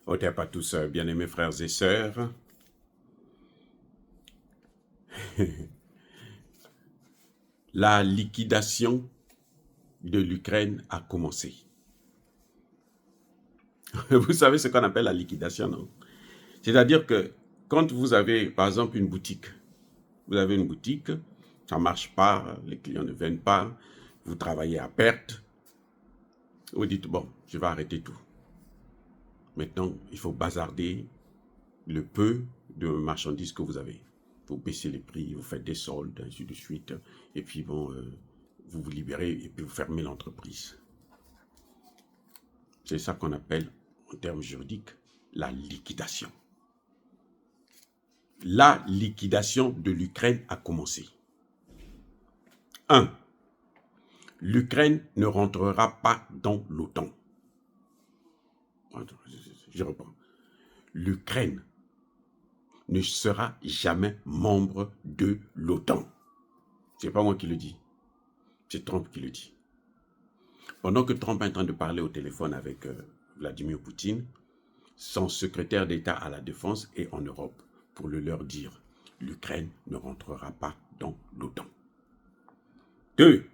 Au pas tous, bien-aimés frères et sœurs. La liquidation de l'Ukraine a commencé. Vous savez ce qu'on appelle la liquidation, non? C'est-à-dire que quand vous avez, par exemple, une boutique, vous avez une boutique, ça ne marche pas, les clients ne viennent pas, vous travaillez à perte, vous dites, bon, je vais arrêter tout. Maintenant, il faut bazarder le peu de marchandises que vous avez. Vous baissez les prix, vous faites des soldes, ainsi de suite, et puis bon, vous vous libérez et puis vous fermez l'entreprise. C'est ça qu'on appelle, en termes juridiques, la liquidation. La liquidation de l'Ukraine a commencé. 1. L'Ukraine ne rentrera pas dans l'OTAN. Je reprends. L'Ukraine ne sera jamais membre de l'OTAN. Ce n'est pas moi qui le dis. C'est Trump qui le dit. Pendant que Trump est en train de parler au téléphone avec Vladimir Poutine, son secrétaire d'État à la Défense est en Europe pour le leur dire. L'Ukraine ne rentrera pas dans l'OTAN. 2.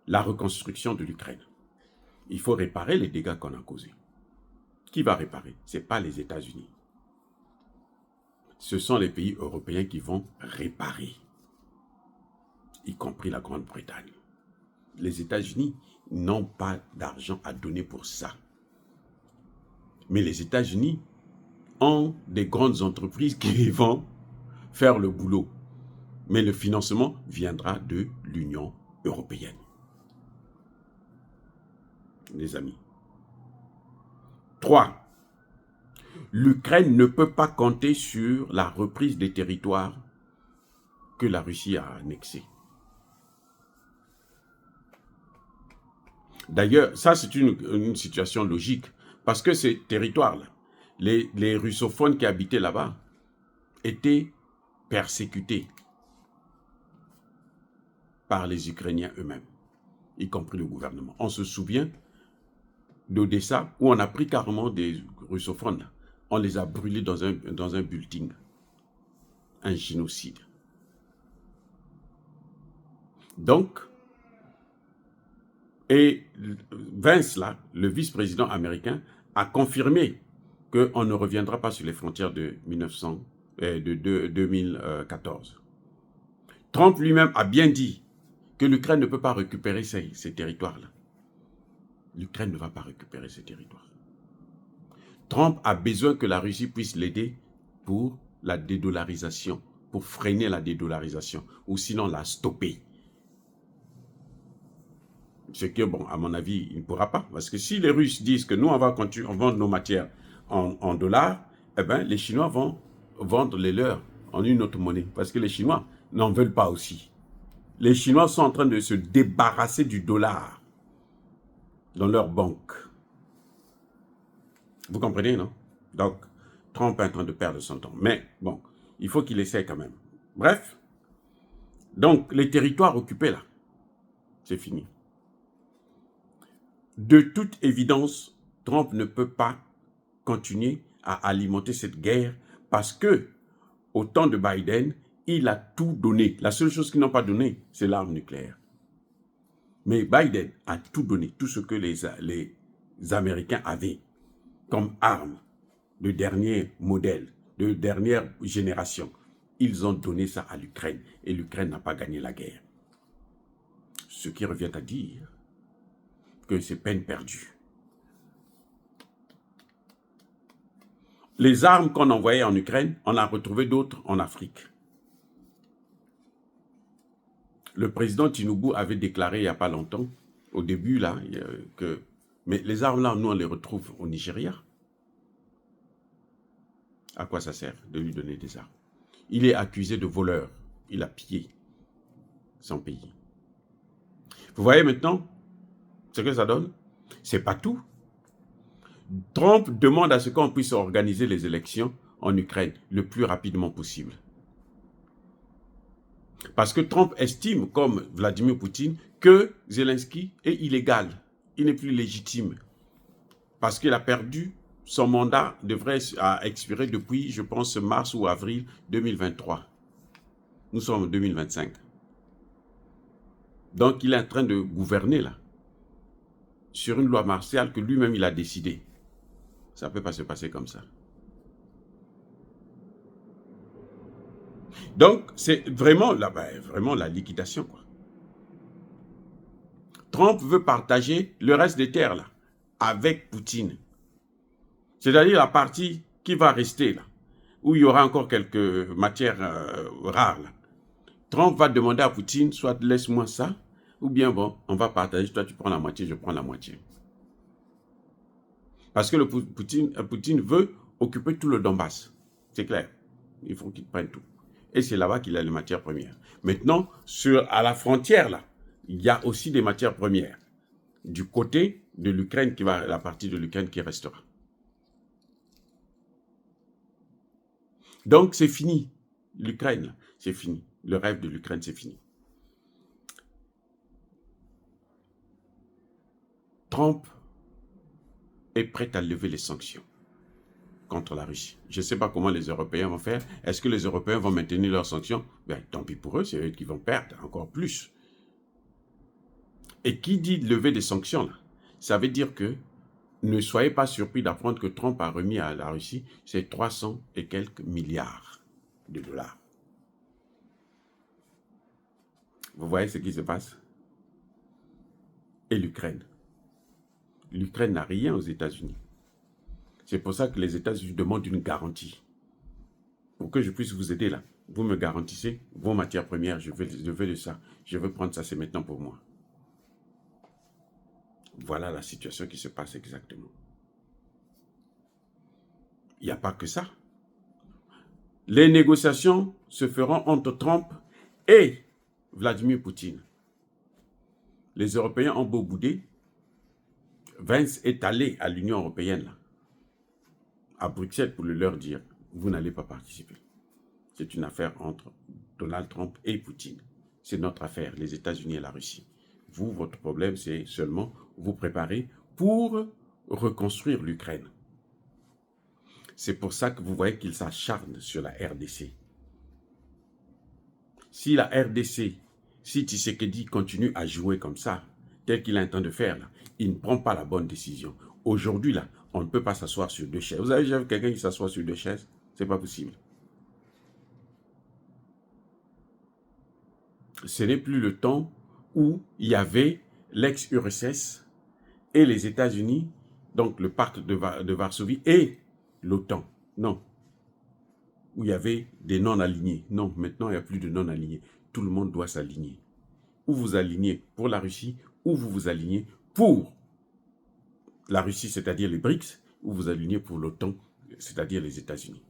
La reconstruction de l'Ukraine. Il faut réparer les dégâts qu'on a causés. Qui va réparer? Ce n'est pas les États-Unis. Ce sont les pays européens qui vont réparer, y compris la Grande-Bretagne. Les États-Unis n'ont pas d'argent à donner pour ça. Mais les États-Unis ont des grandes entreprises qui vont faire le boulot. Mais le financement viendra de l'Union européenne. Les amis. 3. L'Ukraine ne peut pas compter sur la reprise des territoires que la Russie a annexés. D'ailleurs, ça c'est une situation logique, parce que ces territoires-là, les russophones qui habitaient là-bas, étaient persécutés par les Ukrainiens eux-mêmes, y compris le gouvernement. On se souvient d'Odessa, où on a pris carrément des russophones, là. On les a brûlés dans un building. Un génocide. Donc, et Vance, là, le vice-président américain, a confirmé qu'on ne reviendra pas sur les frontières de 2014. Trump lui-même a bien dit que l'Ukraine ne peut pas récupérer ces territoires-là. L'Ukraine ne va pas récupérer ces territoires. Trump a besoin que la Russie puisse l'aider pour la dédollarisation, pour freiner la dédollarisation, ou sinon la stopper. Ce que, bon, à mon avis, il ne pourra pas. Parce que si les Russes disent que nous, on va continuer, on vend nos matières en dollars, eh bien, les Chinois vont vendre les leurs en une autre monnaie. Parce que les Chinois n'en veulent pas aussi. Les Chinois sont en train de se débarrasser du dollar dans leur banque. Vous comprenez, non? Donc, Trump est en train de perdre son temps. Mais, bon, il faut qu'il essaie quand même. Bref, donc, les territoires occupés là, c'est fini. De toute évidence, Trump ne peut pas continuer à alimenter cette guerre parce que, au temps de Biden, il a tout donné. La seule chose qu'ils n'ont pas donné, c'est l'arme nucléaire. Mais Biden a tout donné, tout ce que les Américains avaient comme armes de dernier modèle, de dernière génération. Ils ont donné ça à l'Ukraine et l'Ukraine n'a pas gagné la guerre. Ce qui revient à dire que c'est peine perdue. Les armes qu'on envoyait en Ukraine, on a retrouvé d'autres en Afrique. Le président Tinubu avait déclaré il n'y a pas longtemps, au début là, que mais les armes là, nous on les retrouve au Nigeria. À quoi ça sert de lui donner des armes? Il est accusé de voleur. Il a pillé son pays. Vous voyez maintenant ce que ça donne? C'est pas tout. Trump demande à ce qu'on puisse organiser les élections en Ukraine le plus rapidement possible. Parce que Trump estime, comme Vladimir Poutine, que Zelensky est illégal. Il n'est plus légitime. parce qu'il a perdu, son mandat devrait expirer depuis, je pense, mars ou avril 2023. Nous sommes en 2025. Donc, il est en train de gouverner là, sur une loi martiale que lui-même il a décidé. Ça ne peut pas se passer comme ça. Donc, c'est vraiment la liquidation, quoi. Trump veut partager le reste des terres, là, avec Poutine. C'est-à-dire la partie qui va rester, là, où il y aura encore quelques matières rares, là. Trump va demander à Poutine, soit laisse-moi ça, ou bien bon, on va partager, toi tu prends la moitié, je prends la moitié. Parce que Poutine veut occuper tout le Donbass. C'est clair. Il faut qu'il prenne tout. Et c'est là-bas qu'il a les matières premières. Maintenant, à la frontière, là, il y a aussi des matières premières. Du côté de l'Ukraine, la partie de l'Ukraine qui restera. Donc, c'est fini. L'Ukraine, c'est fini. Le rêve de l'Ukraine, c'est fini. Trump est prêt à lever les sanctions contre la Russie. Je ne sais pas comment les Européens vont faire. Est-ce que les Européens vont maintenir leurs sanctions? Ben, tant pis pour eux, c'est eux qui vont perdre encore plus. Et qui dit lever des sanctions, là, ça veut dire que ne soyez pas surpris d'apprendre que Trump a remis à la Russie ses 300 et quelques milliards de dollars. Vous voyez ce qui se passe? Et l'Ukraine. L'Ukraine n'a rien aux États-Unis. C'est pour ça que les États-Unis demandent une garantie. Pour que je puisse vous aider là. Vous me garantissez vos matières premières, je veux de ça. Je veux prendre ça, c'est maintenant pour moi. Voilà la situation qui se passe exactement. Il n'y a pas que ça. Les négociations se feront entre Trump et Vladimir Poutine. Les Européens ont beau bouder. Vance est allé à l'Union européenne, là, à Bruxelles, pour leur dire, vous n'allez pas participer. C'est une affaire entre Donald Trump et Poutine. C'est notre affaire, les États-Unis et la Russie. Vous, votre problème, c'est seulement vous préparer pour reconstruire l'Ukraine. C'est pour ça que vous voyez qu'il s'acharne sur la RDC. Si la RDC, si Tshisekedi continue à jouer comme ça, tel qu'il est en train de faire, là, il ne prend pas la bonne décision. Aujourd'hui, là, on ne peut pas s'asseoir sur deux chaises. Vous avez déjà vu quelqu'un qui s'assoit sur deux chaises? Ce n'est pas possible. Ce n'est plus le temps où il y avait l'ex-URSS et les États-Unis, donc le pacte de Varsovie et l'OTAN. Non. Où il y avait des non-alignés. Non, maintenant, il n'y a plus de non-alignés. Tout le monde doit s'aligner. Ou vous alignez pour la Russie, ou vous vous alignez pour la Russie, c'est-à-dire les BRICS, ou vous alignez pour l'OTAN, c'est-à-dire les États-Unis.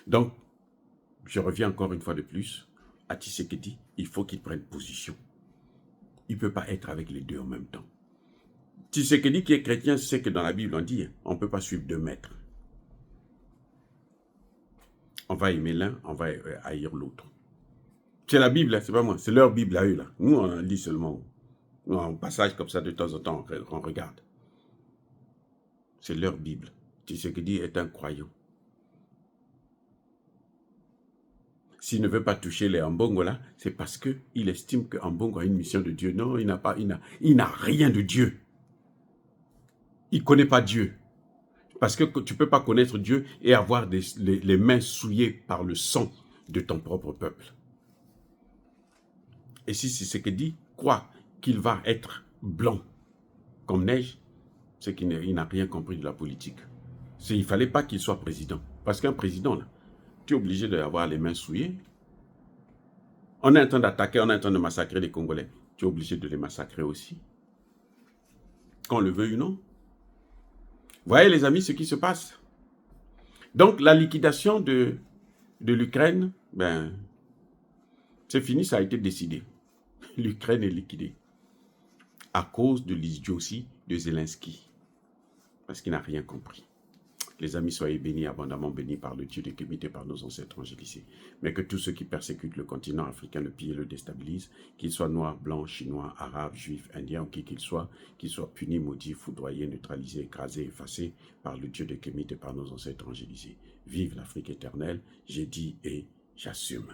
Donc, je reviens encore une fois de plus à Tshisekedi, il faut qu'il prenne position. Il ne peut pas être avec les deux en même temps. Tshisekedi qui est chrétien sait que dans la Bible on dit, on ne peut pas suivre 2 maîtres. On va aimer l'un, on va haïr l'autre. C'est la Bible, c'est pas moi, c'est leur Bible à eux là. Nous on en lit seulement. Un passage comme ça de temps en temps, on regarde. C'est leur Bible. Tshisekedi est un croyant. S'il ne veut pas toucher les Ambongo là, c'est parce qu'il estime que Ambongo a une mission de Dieu. Non, il n'a rien de Dieu. Il ne connaît pas Dieu. Parce que tu ne peux pas connaître Dieu et avoir les mains souillées par le sang de ton propre peuple. Et si c'est ce que dit, croit qu'il va être blanc comme neige, c'est qu'il n'a rien compris de la politique. Il ne fallait pas qu'il soit président. Parce qu'un président, là, tu es obligé d'avoir les mains souillées. On est en train d'attaquer, on est en train de massacrer les Congolais. Tu es obligé de les massacrer aussi. Qu'on le veuille ou non. Voyez les amis ce qui se passe. Donc la liquidation de l'Ukraine, ben, c'est fini, ça a été décidé. L'Ukraine est liquidée. À cause de l'idiotie de Zelensky. Parce qu'il n'a rien compris. Les amis, soyez bénis, abondamment bénis par le Dieu de Kémite et par nos ancêtres angélisés. Mais que tous ceux qui persécutent le continent africain le pillent et le déstabilisent, qu'ils soient noirs, blancs, chinois, arabes, juifs, indiens, qui qu'ils soient punis, maudits, foudroyés, neutralisés, écrasés, effacés par le Dieu de Kémite et par nos ancêtres angélisés. Vive l'Afrique éternelle, j'ai dit et j'assume.